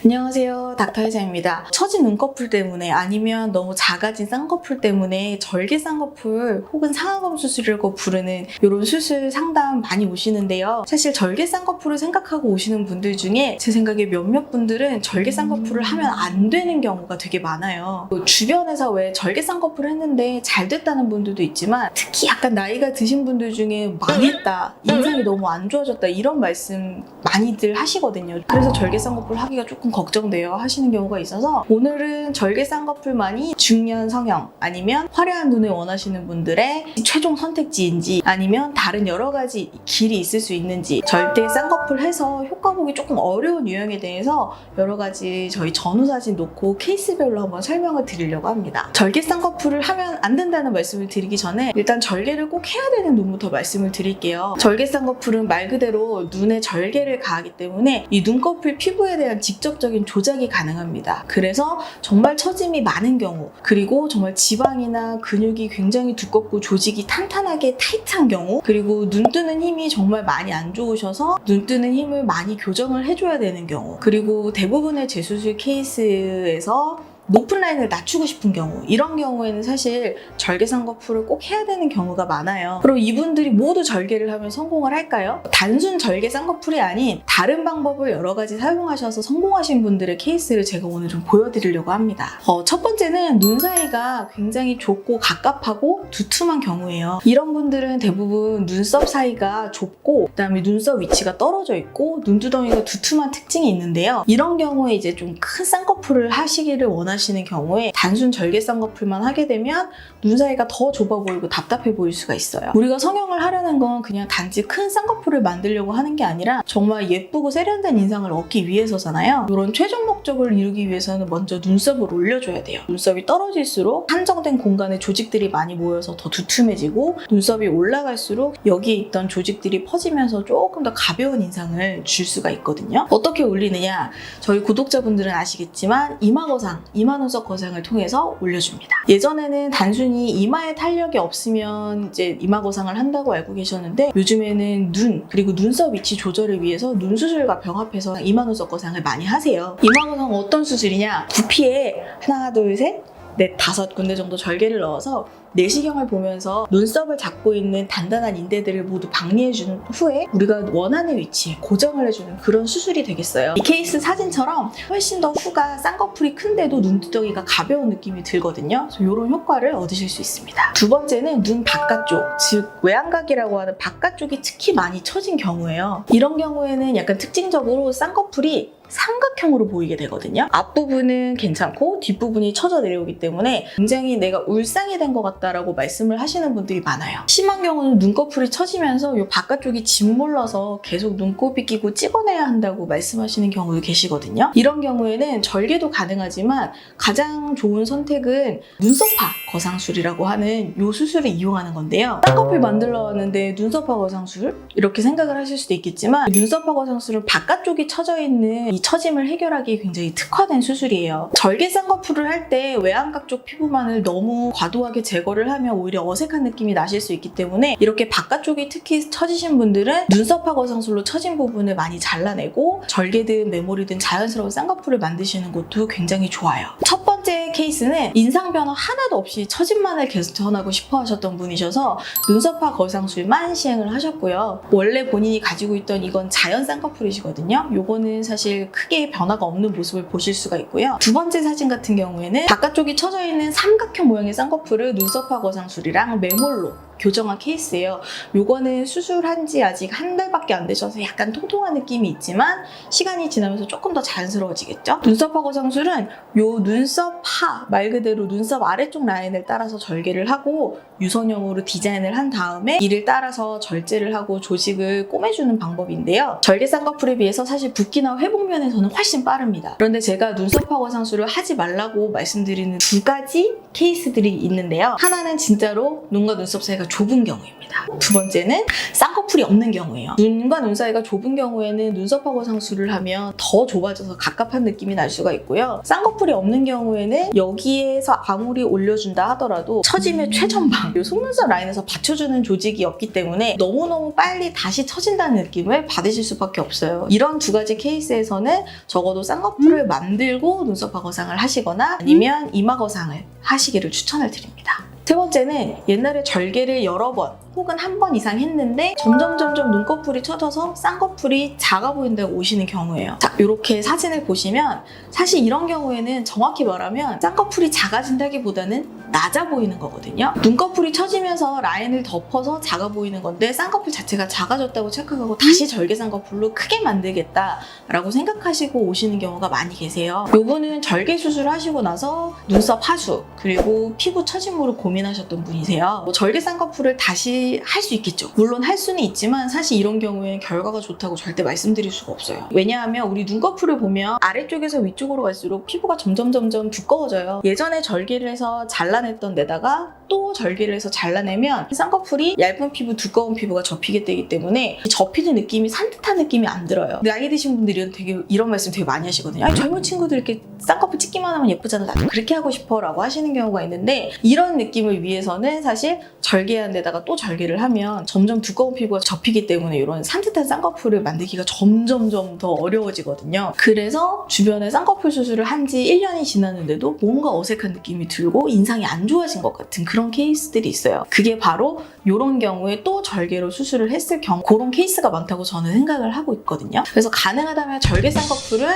안녕하세요, 닥터혜자입니다. 처진 눈꺼풀 때문에 아니면 너무 작아진 쌍꺼풀 때문에 절개 쌍꺼풀 혹은 상안검 수술이라고 부르는 이런 수술 상담 많이 오시는데요. 사실 절개 쌍꺼풀을 생각하고 오시는 분들 중에 제 생각에 몇몇 분들은 절개 쌍꺼풀을 하면 안 되는 경우가 되게 많아요. 주변에서 왜 절개 쌍꺼풀을 했는데 잘 됐다는 분들도 있지만 특히 약간 나이가 드신 분들 중에 망했다, 인상이 너무 안 좋아졌다 이런 말씀 많이들 하시거든요. 그래서 절개 쌍꺼풀 하기가 조금 걱정돼요 하시는 경우가 있어서 오늘은 절개 쌍꺼풀만이 중년 성형 아니면 화려한 눈을 원하시는 분들의 최종 선택지인지 아니면 다른 여러 가지 길이 있을 수 있는지 절대 쌍꺼풀 해서 효과 보기 조금 어려운 유형에 대해서 여러 가지 저희 전후 사진 놓고 케이스별로 한번 설명을 드리려고 합니다. 절개 쌍꺼풀을 하면 안 된다는 말씀을 드리기 전에 일단 절개를 꼭 해야 되는 눈부터 말씀을 드릴게요. 절개 쌍꺼풀은 말 그대로 눈에 절개를 가하기 때문에 이 눈꺼풀 피부에 대한 직접적인 조작이 가능합니다. 그래서 정말 처짐이 많은 경우 그리고 정말 지방이나 근육이 굉장히 두껍고 조직이 탄탄하게 타이트한 경우 그리고 눈 뜨는 힘이 정말 많이 안 좋으셔서 눈 뜨는 힘을 많이 교정을 해줘야 되는 경우 그리고 대부분의 재수술 케이스에서 높은 라인을 낮추고 싶은 경우 이런 경우에는 사실 절개 쌍꺼풀을 꼭 해야 되는 경우가 많아요. 그럼 이분들이 모두 절개를 하면 성공을 할까요? 단순 절개 쌍꺼풀이 아닌 다른 방법을 여러 가지 사용하셔서 성공하신 분들의 케이스를 제가 오늘 좀 보여드리려고 합니다. 첫 번째는 눈 사이가 굉장히 좁고 갑갑하고 두툼한 경우예요. 이런 분들은 대부분 눈썹 사이가 좁고 그다음에 눈썹 위치가 떨어져 있고 눈두덩이가 두툼한 특징이 있는데요. 이런 경우에 이제 좀 큰 쌍꺼풀을 하시기를 원하시는 경우에 단순 절개 쌍꺼풀만 하게 되면 눈 사이가 더 좁아 보이고 답답해 보일 수가 있어요. 우리가 성형을 하려는 건 그냥 단지 큰 쌍꺼풀을 만들려고 하는 게 아니라 정말 예쁘고 세련된 인상을 얻기 위해서잖아요. 이런 최종 목적을 이루기 위해서는 먼저 눈썹을 올려줘야 돼요. 눈썹이 떨어질수록 한정된 공간에 조직들이 많이 모여서 더 두툼해지고 눈썹이 올라갈수록 여기에 있던 조직들이 퍼지면서 조금 더 가벼운 인상을 줄 수가 있거든요. 어떻게 올리느냐? 저희 구독자분들은 아시겠지만 이마거상, 이마 눈썹 거상을 통해서 올려줍니다. 예전에는 단순히 이마에 탄력이 없으면 이제 이마 거상을 한다고 알고 계셨는데 요즘에는 눈 그리고 눈썹 위치 조절을 위해서 눈 수술과 병합해서 이마 눈썹 거상을 많이 하세요. 이마 거상 어떤 수술이냐? 두피에 하나, 둘, 셋, 넷, 5군데 정도 절개를 넣어서 내시경을 보면서 눈썹을 잡고 있는 단단한 인대들을 모두 박리해주는 후에 우리가 원하는 위치에 고정을 해주는 그런 수술이 되겠어요. 이 케이스 사진처럼 훨씬 더 후가 쌍꺼풀이 큰데도 눈두덩이가 가벼운 느낌이 들거든요. 그래서 이런 효과를 얻으실 수 있습니다. 두 번째는 눈 바깥쪽, 즉 외안각이라고 하는 바깥쪽이 특히 많이 처진 경우예요. 이런 경우에는 약간 특징적으로 쌍꺼풀이 삼각형으로 보이게 되거든요. 앞부분은 괜찮고 뒷부분이 처져 내려오기 때문에 굉장히 내가 울상이 된 것 같다라고 말씀을 하시는 분들이 많아요. 심한 경우는 눈꺼풀이 처지면서 이 바깥쪽이 짓물러서 계속 눈곱이 끼고 찍어내야 한다고 말씀하시는 경우도 계시거든요. 이런 경우에는 절개도 가능하지만 가장 좋은 선택은 눈썹화 거상술이라고 하는 이 수술을 이용하는 건데요. 쌍꺼풀 만들러 왔는데 눈썹화 거상술? 이렇게 생각을 하실 수도 있겠지만 눈썹화 거상술은 바깥쪽이 처져 있는 이 처짐을 해결하기에 굉장히 특화된 수술이에요. 절개 쌍꺼풀을 할 때 외안각 쪽 피부만을 너무 과도하게 제거를 하면 오히려 어색한 느낌이 나실 수 있기 때문에 이렇게 바깥쪽이 특히 처지신 분들은 눈썹화 거상술로 처진 부분을 많이 잘라내고 절개든 메모리든 자연스러운 쌍꺼풀을 만드시는 것도 굉장히 좋아요. 첫 번째 케이스는 인상 변화 하나도 없이 처짐만을 개선하고 싶어 하셨던 분이셔서 눈썹화 거상술만 시행을 하셨고요. 원래 본인이 가지고 있던 이건 자연 쌍꺼풀이시거든요. 요거는 사실 크게 변화가 없는 모습을 보실 수가 있고요. 두 번째 사진 같은 경우에는 바깥쪽이 처져 있는 삼각형 모양의 쌍꺼풀을 눈썹화 거상술이랑 메몰로 교정한 케이스예요. 요거는 수술한 지 아직 한 달밖에 안 되셔서 약간 통통한 느낌이 있지만 시간이 지나면서 조금 더 자연스러워지겠죠? 눈썹화 거상술은 요 눈썹 하, 말 그대로 눈썹 아래쪽 라인을 따라서 절개를 하고 유선형으로 디자인을 한 다음에 이를 따라서 절제를 하고 조직을 꼬매주는 방법인데요. 절개 쌍꺼풀에 비해서 사실 붓기나 회복 면에서는 훨씬 빠릅니다. 그런데 제가 눈썹화 거상술을 하지 말라고 말씀드리는 두 가지 케이스들이 있는데요. 하나는 진짜로 눈과 눈썹 사이가 사이가 좁은 경우입니다. 두 번째는 쌍꺼풀이 없는 경우예요. 눈과 눈 사이가 좁은 경우에는 눈썹하고 상수를 하면 더 좁아져서 갑갑한 느낌이 날 수가 있고요. 쌍꺼풀이 없는 경우에는 여기에서 아무리 올려준다 하더라도 처짐의 최전방, 속눈썹 라인에서 받쳐주는 조직이 없기 때문에 너무너무 빨리 다시 처진다는 느낌을 받으실 수밖에 없어요. 이런 두 가지 케이스에서는 적어도 쌍꺼풀을 만들고 눈썹 거상을 하시거나 아니면 이마 거상을 하시기를 추천을 드립니다. 세 번째는 옛날에 절개를 여러 번 혹은 한 번 이상 했는데 점점 눈꺼풀이 처져서 쌍꺼풀이 작아 보인다고 오시는 경우예요. 자, 이렇게 사진을 보시면 사실 이런 경우에는 정확히 말하면 쌍꺼풀이 작아진다기보다는 낮아 보이는 거거든요. 눈꺼풀이 처지면서 라인을 덮어서 작아 보이는 건데 쌍꺼풀 자체가 작아졌다고 착각하고 다시 절개 쌍꺼풀로 크게 만들겠다라고 생각하시고 오시는 경우가 많이 계세요. 요분은 절개 수술을 하시고 나서 눈썹 하수 그리고 피부 처짐으로 고민하셨던 분이세요. 절개 쌍꺼풀을 다시 할 수 있겠죠. 물론 할 수는 있지만 사실 이런 경우에는 결과가 좋다고 절대 말씀드릴 수가 없어요. 왜냐하면 우리 눈꺼풀을 보면 아래쪽에서 위쪽으로 갈수록 피부가 점점 두꺼워져요. 예전에 절개를 해서 잘라냈던 데다가 또 절개를 해서 잘라내면 쌍꺼풀이 얇은 피부, 두꺼운 피부가 접히게 되기 때문에 접히는 느낌이 산뜻한 느낌이 안 들어요. 나이 드신 분들이 되게 이런 말씀 되게 많이 하시거든요. 젊은 친구들 이렇게 쌍꺼풀 찍기만 하면 예쁘잖아. 나도 그렇게 하고 싶어 라고 하시는 경우가 있는데 이런 느낌을 위해서는 사실 절개한 데다가 또 절개를 하면 점점 두꺼운 피부가 접히기 때문에 이런 산뜻한 쌍꺼풀을 만들기가 점점 더 어려워지거든요. 그래서 주변에 쌍꺼풀 수술을 한 지 1년이 지났는데도 뭔가 어색한 느낌이 들고 인상이 안 좋아진 것 같은 그런 케이스들이 있어요. 그게 바로 이런 경우에 또 절개로 수술을 했을 경우 그런 케이스가 많다고 저는 생각을 하고 있거든요. 그래서 가능하다면 절개 쌍꺼풀은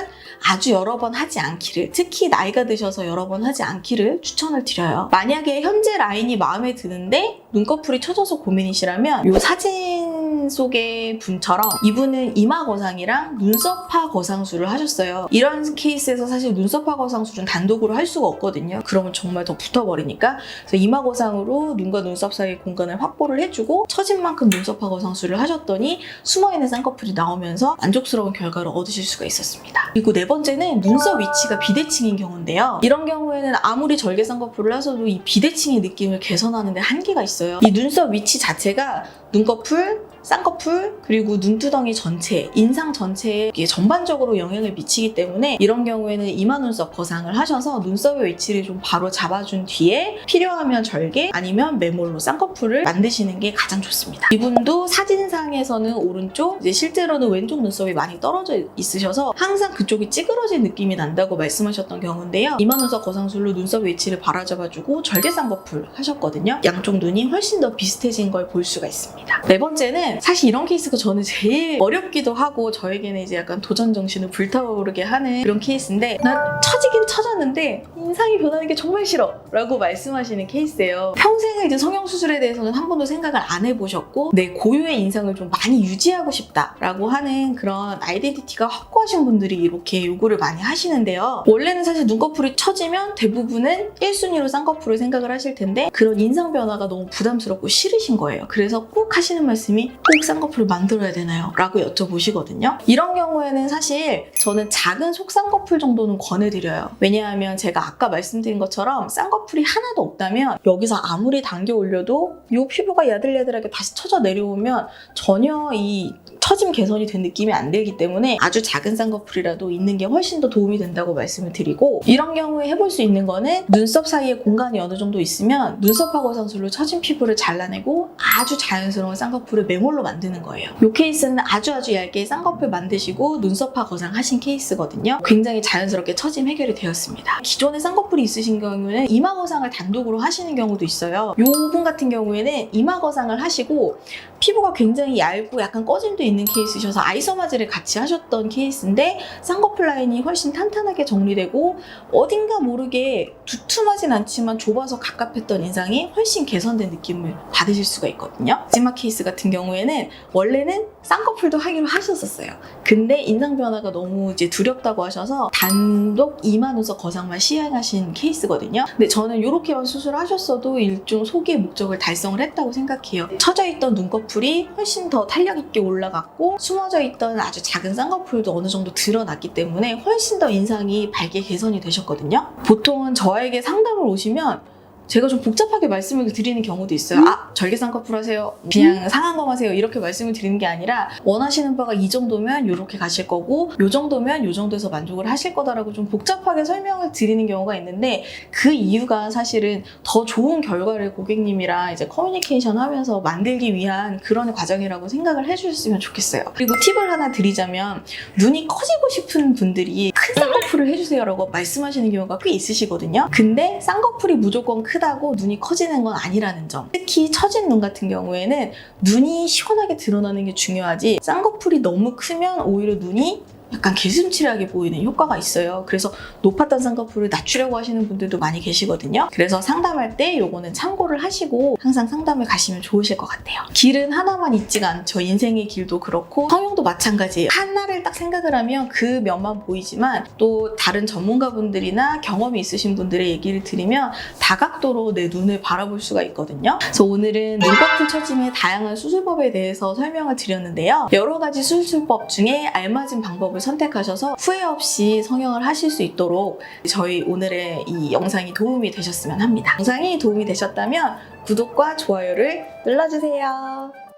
아주 여러 번 하지 않기를, 특히 나이가 드셔서 여러 번 하지 않기를 추천을 드려요. 만약에 현재 라인이 마음에 드는데 눈꺼풀이 처져서 고민이시라면 이 사진 속의 분처럼 이분은 이마 거상이랑 눈썹파 거상술을 하셨어요. 이런 케이스에서 사실 눈썹파 거상술은 단독으로 할 수가 없거든요. 그러면 정말 더 붙어버리니까. 그래서 이마 거상으로 눈과 눈썹 사이 공간을 확보를 해주고 처진 만큼 눈썹파 거상술을 하셨더니 숨어있는 쌍꺼풀이 나오면서 만족스러운 결과를 얻으실 수가 있었습니다. 그리고 네 번째는 눈썹 위치가 비대칭인 경우인데요. 이런 경우에는 아무리 절개 쌍꺼풀을 하셔도 이 비대칭의 느낌을 개선하는 데 한계가 있어요. 이 눈썹 위치 자체가 눈꺼풀, 쌍꺼풀, 그리고 눈두덩이 전체, 인상 전체에 전반적으로 영향을 미치기 때문에 이런 경우에는 이마 눈썹 거상을 하셔서 눈썹의 위치를 좀 바로 잡아준 뒤에 필요하면 절개 아니면 매몰로 쌍꺼풀을 만드시는 게 가장 좋습니다. 이분도 사진상에서는 오른쪽, 이제 실제로는 왼쪽 눈썹이 많이 떨어져 있으셔서 항상 그쪽이 찌그러진 느낌이 난다고 말씀하셨던 경우인데요. 이마 눈썹 거상술로 눈썹 위치를 바로잡아주고 절개 쌍꺼풀 하셨거든요. 양쪽 눈이 훨씬 더 비슷해진 걸 볼 수가 있습니다. 네 번째는 사실 이런 케이스가 저는 제일 어렵기도 하고 저에게는 이제 약간 도전 정신을 불타오르게 하는 그런 케이스인데 나 처지긴 처졌는데 인상이 변하는 게 정말 싫어 라고 말씀하시는 케이스예요. 평생을 이제 성형수술에 대해서는 한 번도 생각을 안 해보셨고 내 고유의 인상을 좀 많이 유지하고 싶다 라고 하는 그런 아이덴티티가 확고하신 분들이 이렇게 요구를 많이 하시는데요. 원래는 사실 눈꺼풀이 처지면 대부분은 1순위로 쌍꺼풀을 생각을 하실 텐데 그런 인상 변화가 너무 부담스럽고 싫으신 거예요. 그래서 꼭 하시는 말씀이 꼭 쌍꺼풀을 만들어야 되나요? 라고 여쭤보시거든요. 이런 경우에는 사실 저는 작은 속쌍꺼풀 정도는 권해드려요. 왜냐하면 제가 아까 말씀드린 것처럼 쌍꺼풀이 하나도 없다면 여기서 아무리 당겨 올려도 이 피부가 야들야들하게 다시 처져 내려오면 전혀 이 처짐 개선이 된 느낌이 안 들기 때문에 아주 작은 쌍꺼풀이라도 있는 게 훨씬 더 도움이 된다고 말씀을 드리고 이런 경우에 해볼 수 있는 거는 눈썹 사이에 공간이 어느 정도 있으면 눈썹하 거상술로 처진 피부를 잘라내고 아주 자연스러운 쌍꺼풀을 매몰로 만드는 거예요. 이 케이스는 아주 얇게 쌍꺼풀 만드시고 눈썹하 거상 하신 케이스거든요. 굉장히 자연스럽게 처짐 해결이 되었습니다. 기존에 쌍꺼풀이 있으신 경우에는 이마 거상을 단독으로 하시는 경우도 있어요. 요분 같은 경우에는 이마 거상을 하시고 피부가 굉장히 얇고 약간 꺼짐도 있는 케이스셔서 아이소마즈를 같이 하셨던 케이스인데 쌍꺼풀 라인이 훨씬 탄탄하게 정리되고 어딘가 모르게 두툼하진 않지만 좁아서 갑갑했던 인상이 훨씬 개선된 느낌을 받으실 수가 있거든요. 마지막 케이스 같은 경우에는 원래는 쌍꺼풀도 하기로 하셨었어요. 근데 인상 변화가 너무 이제 두렵다고 하셔서 단독 이마 눈썹 거상만 시행하신 케이스거든요. 근데 저는 이렇게만 수술하셨어도 일종 소기의 목적을 달성을 했다고 생각해요. 처져있던 눈꺼풀이 훨씬 더 탄력 있게 올라갔고 숨어져 있던 아주 작은 쌍꺼풀도 어느 정도 드러났기 때문에 훨씬 더 인상이 밝게 개선이 되셨거든요. 보통은 저에게 상담을 오시면 제가 좀 복잡하게 말씀을 드리는 경우도 있어요. 절개 쌍꺼풀 하세요. 그냥 상안검 하세요. 이렇게 말씀을 드리는 게 아니라 원하시는 바가 이 정도면 이렇게 가실 거고 요 정도면 요 정도에서 만족을 하실 거다라고 좀 복잡하게 설명을 드리는 경우가 있는데 그 이유가 사실은 더 좋은 결과를 고객님이랑 이제 커뮤니케이션 하면서 만들기 위한 그런 과정이라고 생각을 해주셨으면 좋겠어요. 그리고 팁을 하나 드리자면 눈이 커지고 싶은 분들이 큰 쌍꺼풀을 해주세요라고 말씀하시는 경우가 꽤 있으시거든요. 근데 쌍꺼풀이 무조건 크다고 눈이 커지는 건 아니라는 점. 특히 처진 눈 같은 경우에는 눈이 시원하게 드러나는 게 중요하지 쌍꺼풀이 너무 크면 오히려 눈이 약간 개슴츠레하게 보이는 효과가 있어요. 그래서 높았던 쌍꺼풀을 낮추려고 하시는 분들도 많이 계시거든요. 그래서 상담할 때 요거는 참고를 하시고 항상 상담을 가시면 좋으실 것 같아요. 길은 하나만 있지가 않죠. 인생의 길도 그렇고 성형도 마찬가지예요. 하나를 딱 생각을 하면 그 면만 보이지만 또 다른 전문가분들이나 경험이 있으신 분들의 얘기를 들으면 다각도로 내 눈을 바라볼 수가 있거든요. 그래서 오늘은 눈꺼풀 처짐의 다양한 수술법에 대해서 설명을 드렸는데요. 여러 가지 수술법 중에 알맞은 방법을 선택하셔서 후회 없이 성형을 하실 수 있도록 저희 오늘의 이 영상이 도움이 되셨으면 합니다. 영상이 도움이 되셨다면 구독과 좋아요를 눌러주세요.